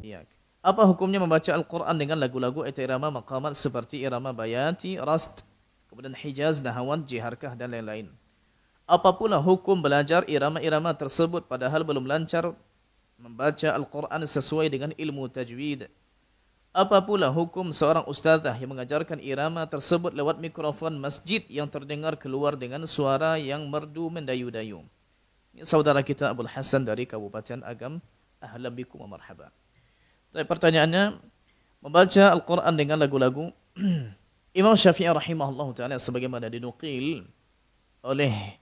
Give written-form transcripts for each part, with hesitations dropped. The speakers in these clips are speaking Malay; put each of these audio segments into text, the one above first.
Ya. Apa hukumnya membaca Al-Quran dengan lagu-lagu atau irama maqamat seperti irama bayati, rast, kemudian hijaz, nahawan, jiharkah dan lain-lain. Apa pula hukum belajar irama-irama tersebut padahal belum lancar membaca Al-Quran sesuai dengan ilmu tajwid. Apa pula hukum seorang ustazah yang mengajarkan irama tersebut lewat mikrofon masjid yang terdengar keluar dengan suara yang merdu mendayu-dayu. Ini saudara kita Abdul Hasan dari Kabupaten Agam. Ahlan bikum wa marhaba. Tapi pertanyaannya, membaca Al-Quran dengan lagu-lagu. Imam Syafi'i rahimahullah ta'ala sebagaimana dinukil oleh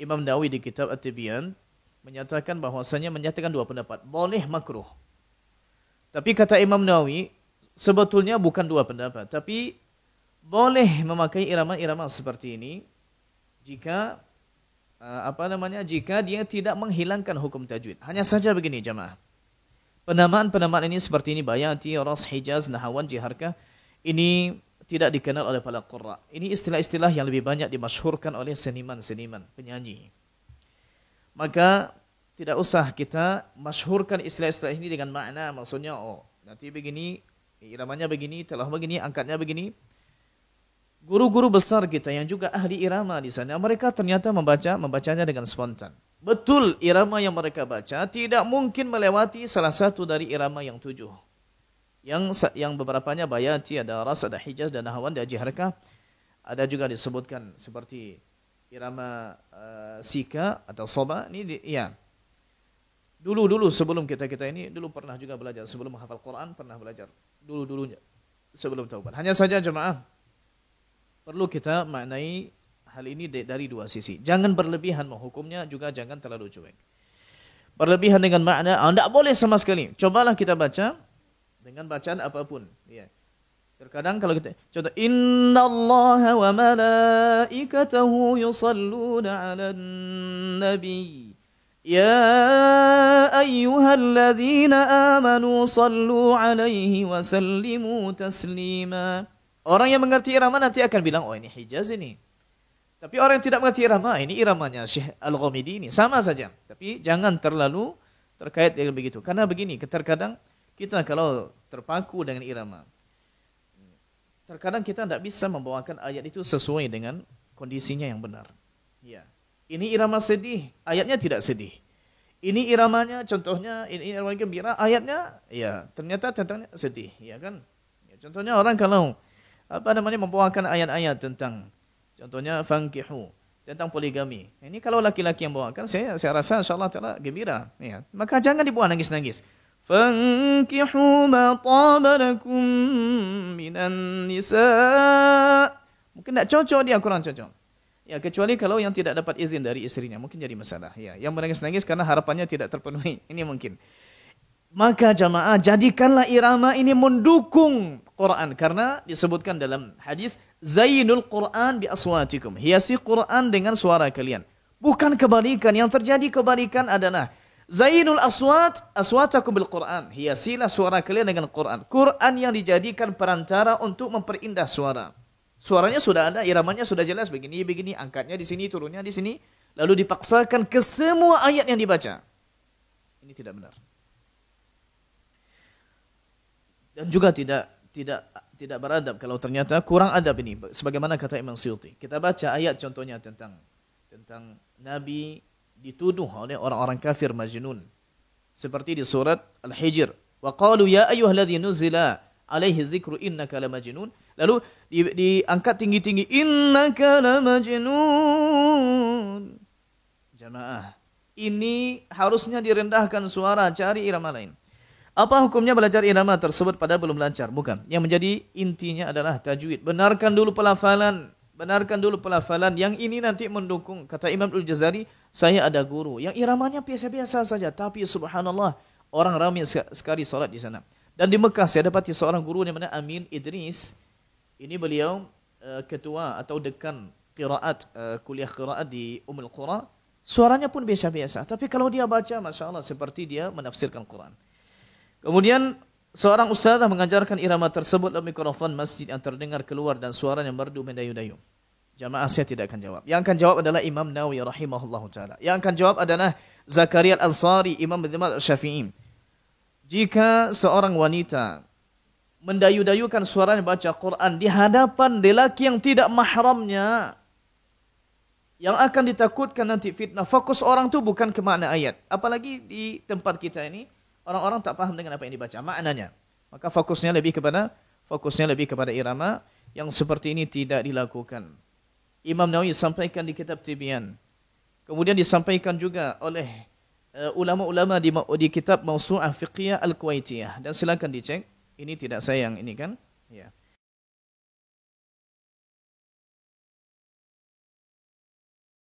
Imam Nawawi di kitab At-Tibyan, menyatakan bahwasanya menyatakan dua pendapat. Boleh, makruh. Tapi kata Imam Nawawi, sebetulnya bukan dua pendapat. Tapi boleh memakai irama-irama seperti ini jika jika dia tidak menghilangkan hukum tajwid. Hanya saja begini jamaah. Penamaan-penamaan ini seperti ini, bayati, ras, hijaz, nahawan, jiharkah, ini tidak dikenal oleh para qurra. Ini istilah-istilah yang lebih banyak dimasyhurkan oleh seniman-seniman, penyanyi. Maka tidak usah kita masyhurkan istilah-istilah ini dengan makna, maksudnya nanti begini, iramanya begini, telah begini, angkatnya begini. Guru-guru besar kita yang juga ahli irama di sana, mereka ternyata membacanya dengan spontan. Betul, irama yang mereka baca tidak mungkin melewati salah satu dari irama yang 7. Yang beberapanya bayati, ada ras, ada hijaz, dan nahawan, dan jiharkah. Ada juga disebutkan seperti irama sika atau soba. Ini ya. Dulu sebelum kita ini dulu pernah juga belajar, sebelum menghafal Quran pernah belajar. Dulunya sebelum taubat. Hanya saja jemaah, perlu kita maknai hal ini dari dua sisi. Jangan berlebihan menghukumnya, juga jangan terlalu cuek. Berlebihan dengan makna, tidak boleh sama sekali. Cobalah kita baca dengan bacaan apapun. Ya. Terkadang kalau kita, contoh, Innallaha wa malaikatahu yusalluna 'alan nabi. Ya ayyuhalladzina amanu sallu 'alaihi wa sallimu taslima. Orang yang mengerti irama nanti akan bilang, ini hijaz ini. Tapi orang yang tidak mengerti irama, ini iramanya Syekh Al-Ghamidi ini. Sama saja. Tapi jangan terlalu terkait dengan begitu. Karena begini, terkadang kita kalau terpaku dengan irama, terkadang kita tidak bisa membawakan ayat itu sesuai dengan kondisinya yang benar. Ya. Ini irama sedih, ayatnya tidak sedih. Ini iramanya, contohnya, ini irama gembira, ayatnya, ya ternyata tentang sedih. Ya kan? Ya, contohnya orang kalau membawakan ayat-ayat tentang, contohnya fankihu, tentang poligami. Ini kalau laki-laki yang bawakan, saya rasa insyaallah taala gembira. Ya. Maka jangan dibuat nangis-nangis. Fankihu ma taba lakum minan nisa. Mungkin tak cocok dia, kurang cocok. Ya, kecuali kalau yang tidak dapat izin dari istrinya, mungkin jadi masalah. Ya, yang menangis-nangis karena harapannya tidak terpenuhi. Ini mungkin. Maka jamaah, jadikanlah irama ini mendukung Quran. Karena disebutkan dalam hadis, Zainul Quran bi aswatikum. Hiasi Quran dengan suara kalian. Bukan kebalikan. Yang terjadi kebalikan adalah, Zainul aswatakum bil Quran. Hiasilah suara kalian dengan Quran. Quran yang dijadikan perantara untuk memperindah suara. Suaranya sudah ada, iramanya sudah jelas. Begini, angkatnya di sini, turunnya di sini. Lalu dipaksakan ke semua ayat yang dibaca. Ini tidak benar. Dan juga tidak beradab kalau ternyata kurang adab ini. Sebagaimana kata Imam Suyuti. Kita baca ayat contohnya tentang Nabi dituduh oleh orang-orang kafir majnun. Seperti di surat Al-Hijr. Wa qalu ya ayyuhalladzi nuzila alaihi dzikru innaka lamajnun. Lalu diangkat tinggi-tinggi, innaka lamajnun. Jamaah, ini harusnya direndahkan suara, cari irama lain. Apa hukumnya belajar irama tersebut pada belum lancar? Bukan. Yang menjadi intinya adalah tajwid. Benarkan dulu pelafalan. Yang ini nanti mendukung. Kata Imam Al-Jazari, saya ada guru yang iramanya biasa-biasa saja. Tapi subhanallah, orang ramai sekali salat di sana. Dan di Mekah saya dapati seorang guru namanya Amin Idris. Ini beliau ketua atau dekan qiraat, kuliah qiraat di Ummul Qura. Suaranya pun biasa-biasa. Tapi kalau dia baca, Masya Allah, seperti dia menafsirkan Quran. Kemudian seorang ustazah mengajarkan irama tersebut dalam mikrofon masjid yang terdengar keluar dan suaranya merdu mendayu-dayu. Jamaah, saya tidak akan jawab. Yang akan jawab adalah Imam Nawawi rahimahullahu taala. Yang akan jawab adalah Zakaria Al-Ansari, Imam Madzhab Syafi'i. jika seorang wanita mendayu-dayukan suaranya baca Quran di hadapan lelaki yang tidak mahramnya, yang akan ditakutkan nanti fitnah, fokus orang tu bukan ke makna ayat. Apalagi di tempat kita ini, orang-orang tak paham dengan apa yang dibaca, maknanya. Maka fokusnya lebih kepada irama, yang seperti ini tidak dilakukan. Imam Nawawi sampaikan di kitab Tibyan. Kemudian disampaikan juga oleh ulama-ulama di kitab Mawsu'ah Fiqhiyah Al-Kuwaitiyah. Dan silakan dicek. Ini tidak saya yang ini kan. Ya.